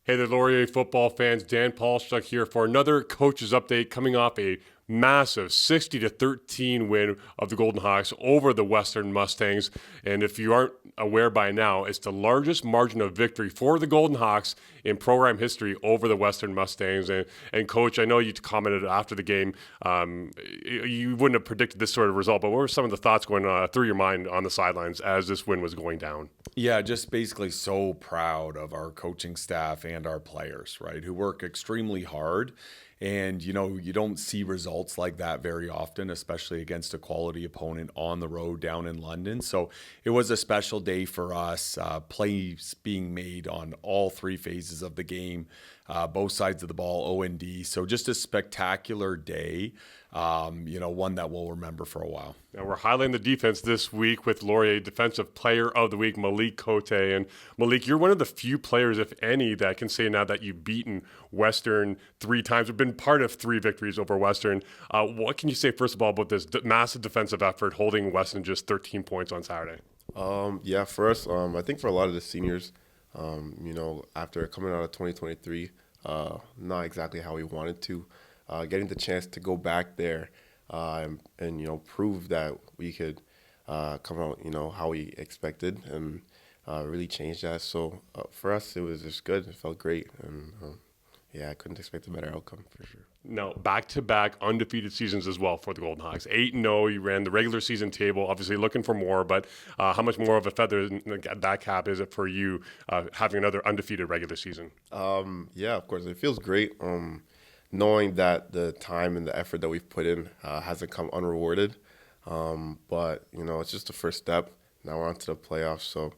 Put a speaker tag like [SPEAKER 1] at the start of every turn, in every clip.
[SPEAKER 1] Hey there, Laurier football fans. Dan Polischuk here for another coach's update coming off a massive 60-13 win of the Golden Hawks over the Western Mustangs. And if you aren't aware by now, it's the largest margin of victory for the Golden Hawks in program history over the Western Mustangs. And Coach, I know you commented after the game, you wouldn't have predicted this sort of result, but what were some of the thoughts going through your mind on the sidelines as this win was going down?
[SPEAKER 2] Yeah, just basically so proud of our coaching staff and our players, right, who work extremely hard. And, you don't see results like that very often, especially against a quality opponent on the road down in London. So it was a special day for us, plays being made on all three phases of the game, both sides of the ball, O and D. So just a spectacular day, one that we'll remember for a while.
[SPEAKER 1] Now we're highlighting the defense this week with Laurier Defensive Player of the Week, Maliek Cote. And Maliek, you're one of the few players, if any, that can say now that you've beaten Western 3 times. You've been part of 3 victories over Western. What can you say, first of all, about this massive defensive effort holding Western just 13 points on Saturday?
[SPEAKER 3] Yeah, for us, I think for a lot of the seniors, after coming out of 2023, not exactly how we wanted to, getting the chance to go back there and prove that we could come out, how we expected and really change that. So for us, it was just good. It felt great. And I couldn't expect a better outcome for sure.
[SPEAKER 1] Now, back-to-back undefeated seasons as well for the Golden Hawks. 8-0, you ran the regular season table, obviously looking for more, but how much more of a feather in that cap is it for you having another undefeated regular season?
[SPEAKER 3] Yeah, of course. It feels great knowing that the time and the effort that we've put in hasn't come unrewarded. But, it's just the first step. Now we're on to the playoffs. So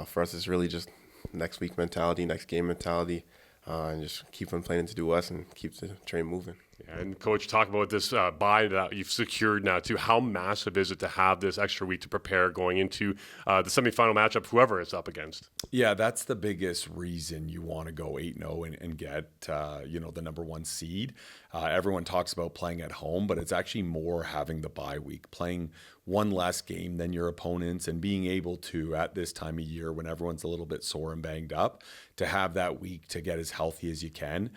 [SPEAKER 3] for us, it's really just next week mentality, next game mentality. And just keep on playing to do us and keep the train moving.
[SPEAKER 1] Yeah, and Coach, talk about this bye that you've secured now too. How massive is it to have this extra week to prepare going into the semifinal matchup, whoever it's up against?
[SPEAKER 2] Yeah, that's the biggest reason you want to go 8-0 and get, the number 1 seed. Everyone talks about playing at home, but it's actually more having the bye week, playing one less game than your opponents and being able to, at this time of year when everyone's a little bit sore and banged up, to have that week to get as healthy as you can.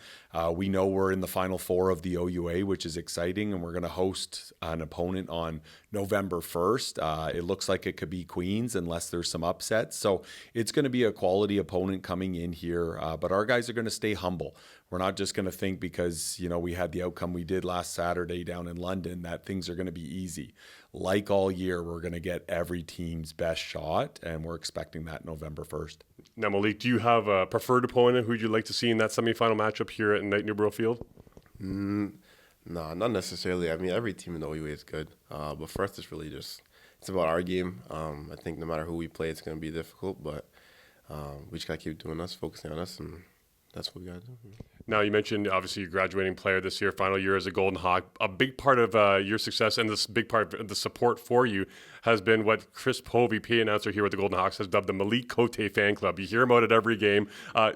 [SPEAKER 2] We know we're in the Final Four of the OUA, which is exciting, and we're going to host an opponent on November 1st. It looks like it could be Queens unless there's some upsets. So it's going to be a quality opponent coming in here, but our guys are going to stay humble. We're not just going to think because, we had the outcome we did last Saturday down in London that things are going to be easy. Like all year, we're going to get every team's best shot, and we're expecting that November 1st.
[SPEAKER 1] Now, Maliek, do you have a preferred opponent who you'd like to see in that semifinal matchup here at Knight Newborough Field?
[SPEAKER 3] No, not necessarily. I mean, every team in the OUA is good. But for us, it's about our game. I think no matter who we play, it's going to be difficult, but we just got to keep doing us, focusing on us, and that's what we got to do.
[SPEAKER 1] Now, you mentioned, obviously, your graduating player this year, final year as a Golden Hawk. A big part of your success and this big part of the support for you has been what Chris Povey, PA announcer here with the Golden Hawks, has dubbed the Maliek Cote fan club. You hear about it every game.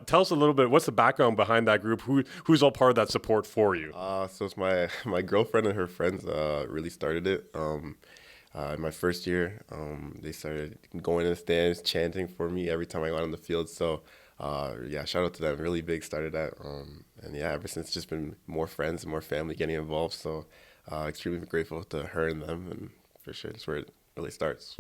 [SPEAKER 1] Tell us a little bit, what's the background behind that group? Who's all part of that support for you?
[SPEAKER 3] So it's my girlfriend and her friends really started it. In my first year, they started going in the stands, chanting for me every time I got on the field. So shout out to them. Really big started that. And ever since it's just been more friends and more family getting involved. So extremely grateful to her and them. And for sure, that's where it really starts.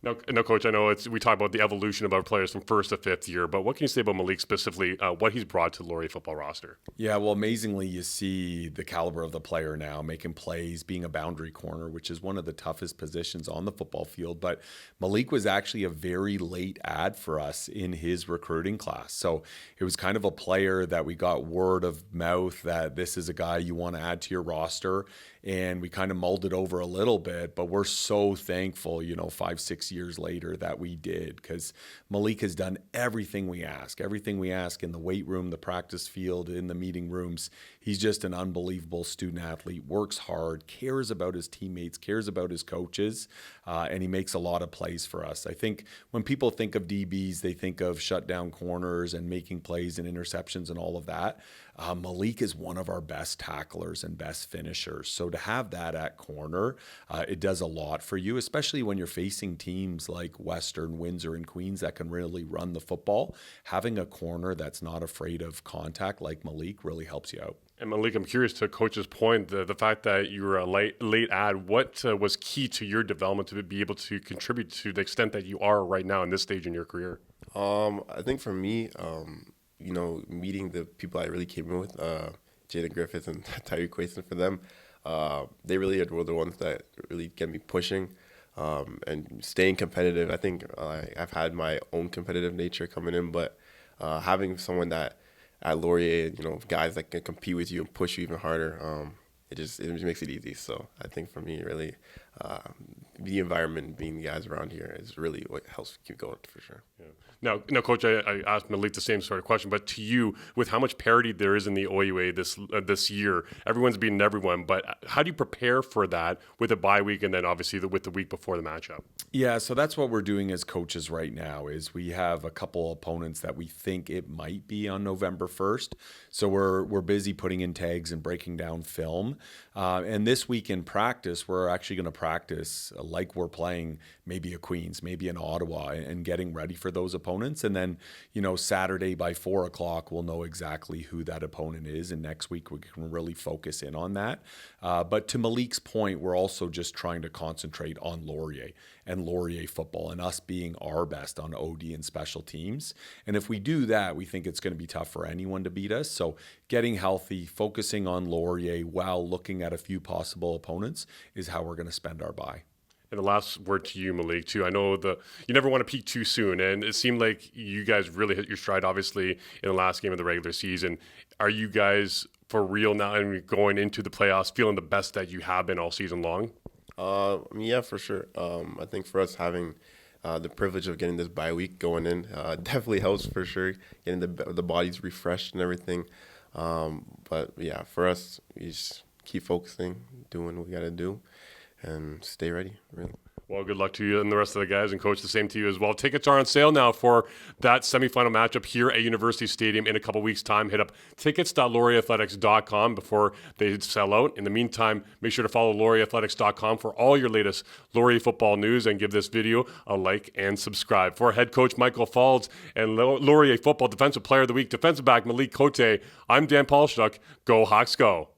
[SPEAKER 1] No, Coach, I know we talk about the evolution of our players from first to fifth year, but what can you say about Maliek specifically, what he's brought to the Laurier football roster?
[SPEAKER 2] Yeah, well, amazingly, you see the caliber of the player now, making plays, being a boundary corner, which is one of the toughest positions on the football field. But Maliek was actually a very late add for us in his recruiting class. So it was kind of a player that we got word of mouth that this is a guy you want to add to your roster. And we kind of mulled it over a little bit, but we're so thankful, 5-6 years later that we did, because Maliek has done everything we ask in the weight room, the practice field, in the meeting rooms. He's just an unbelievable student athlete, works hard, cares about his teammates, cares about his coaches, and he makes a lot of plays for us. I think when people think of DBs, they think of shutdown corners and making plays and interceptions and all of that. Maliek is one of our best tacklers and best finishers. So So to have that at corner, it does a lot for you, especially when you're facing teams like Western, Windsor, and Queens that can really run the football. Having a corner that's not afraid of contact like Maliek really helps you out.
[SPEAKER 1] And Maliek, I'm curious to Coach's point, the fact that you were a late ad, what was key to your development to be able to contribute to the extent that you are right now in this stage in your career?
[SPEAKER 3] I think for me, meeting the people I really came in with, Jaden Griffiths and Tyreek Quason, for them, they really were the ones that really get me pushing and staying competitive. I think I've had my own competitive nature coming in, but having someone that at Laurier, guys that can compete with you and push you even harder, it just makes it easy. So I think for me, really, the environment, being the guys around here, is really what helps keep going for sure.
[SPEAKER 1] Yeah. Now, Coach, I asked Maliek the same sort of question, but to you, with how much parity there is in the OUA this year, everyone's beating everyone, but how do you prepare for that with a bye week and then obviously with the week before the matchup?
[SPEAKER 2] Yeah, so that's what we're doing as coaches right now is we have a couple opponents that we think it might be on November 1st. So we're busy putting in tags and breaking down film. And this week in practice, we're actually going to practice like we're playing maybe a Queens, maybe an Ottawa, and getting ready for those opponents. And then, Saturday by 4:00, we'll know exactly who that opponent is. And next week, we can really focus in on that. But to Maliek's point, we're also just trying to concentrate on Laurier and Laurier football and us being our best on OD and special teams. And if we do that, we think it's going to be tough for anyone to beat us. So getting healthy, focusing on Laurier while looking at a few possible opponents is how we're going to spend our bye.
[SPEAKER 1] And the last word to you, Maliek, too. I know you never want to peak too soon, and it seemed like you guys really hit your stride, obviously, in the last game of the regular season. Are you guys for real now and going into the playoffs feeling the best that you have been all season long?
[SPEAKER 3] Yeah, for sure. I think for us having the privilege of getting this bye week going in definitely helps for sure, getting the bodies refreshed and everything. But yeah, for us, we just keep focusing, doing what we got to do, and stay ready, really.
[SPEAKER 1] Well, good luck to you and the rest of the guys, and Coach, the same to you as well. Tickets are on sale now for that semifinal matchup here at University Stadium in a couple weeks' time. Hit up tickets.laurierathletics.com before they sell out. In the meantime, make sure to follow laurierathletics.com for all your latest Laurier football news, and give this video a like and subscribe. For head coach Michael Faulds and Laurier football defensive player of the week, defensive back Maliek Cote, I'm Dan Polischuk. Go Hawks, go.